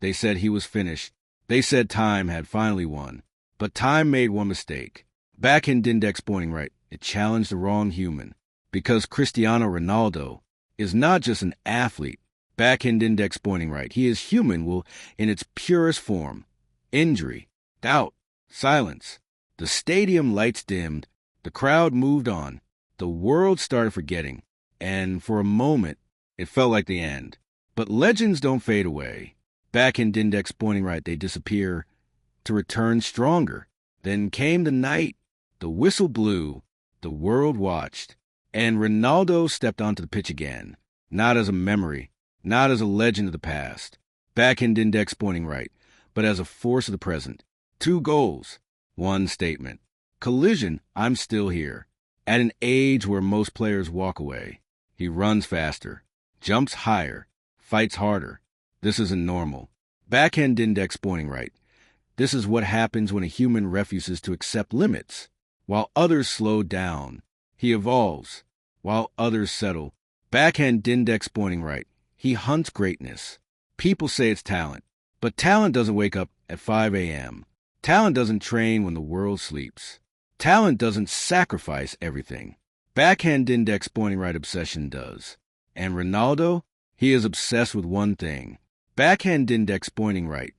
They said he was finished. They said time had finally won. But time made one mistake. Backhand index pointing right. It challenged the wrong human. Because Cristiano Ronaldo is not just an athlete. Backhand index pointing right. He is human in its purest form. Injury, doubt, silence. The stadium lights dimmed. The crowd moved on. The world started forgetting. And for a moment, it felt like the end. But legends don't fade away. Backhand index pointing right, they disappear to return stronger. Then came the night. The whistle blew. The world watched. And Ronaldo stepped onto the pitch again. Not as a memory, not as a legend of the past. Backhand index pointing right, but as a force of the present. 2 goals, 1 statement. Collision, I'm still here. At an age where most players walk away. He runs faster, jumps higher, fights harder. This isn't normal. Backhand index pointing right. This is what happens when a human refuses to accept limits. While others slow down, he evolves. While others settle. Backhand index pointing right. He hunts greatness. People say it's talent. But talent doesn't wake up at 5 a.m. Talent doesn't train when the world sleeps. Talent doesn't sacrifice everything. Backhand index pointing right obsession does. And Ronaldo, he is obsessed with one thing. Backhand index pointing right,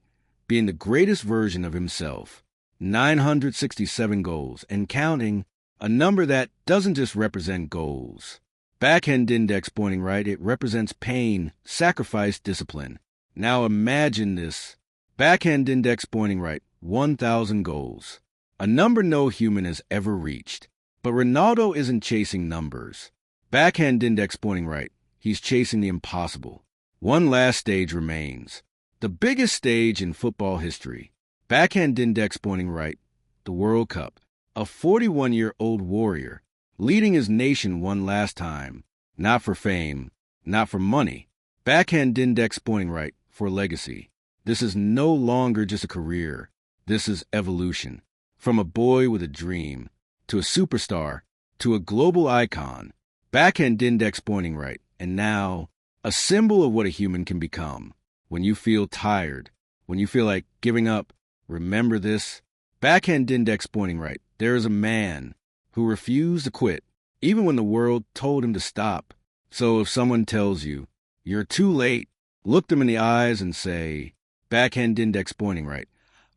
being the greatest version of himself. 967 goals and counting, a number that doesn't just represent goals. Backhand index pointing right, it represents pain, sacrifice, discipline. Now imagine this. Backhand index pointing right, 1,000 goals. A number no human has ever reached. But Ronaldo isn't chasing numbers. Backhand index pointing right, he's chasing the impossible. One last stage remains. The biggest stage in football history. Backhand index pointing right, the World Cup. A 41-year-old warrior leading his nation one last time. Not for fame, not for money. Backhand index pointing right, for legacy. This is no longer just a career. This is evolution. From a boy with a dream, to a superstar, to a global icon. Backhand index pointing right. And now, a symbol of what a human can become. When you feel tired, when you feel like giving up, remember this. Backhand index pointing right. There is a man who refused to quit, even when the world told him to stop. So if someone tells you, you're too late, look them in the eyes and say, backhand index pointing right.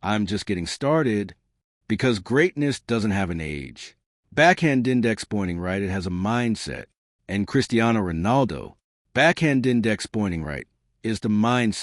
I'm just getting started. Because greatness doesn't have an age. Backhand index pointing right, it has a mindset. And Cristiano Ronaldo, backhand index pointing right, is the mindset.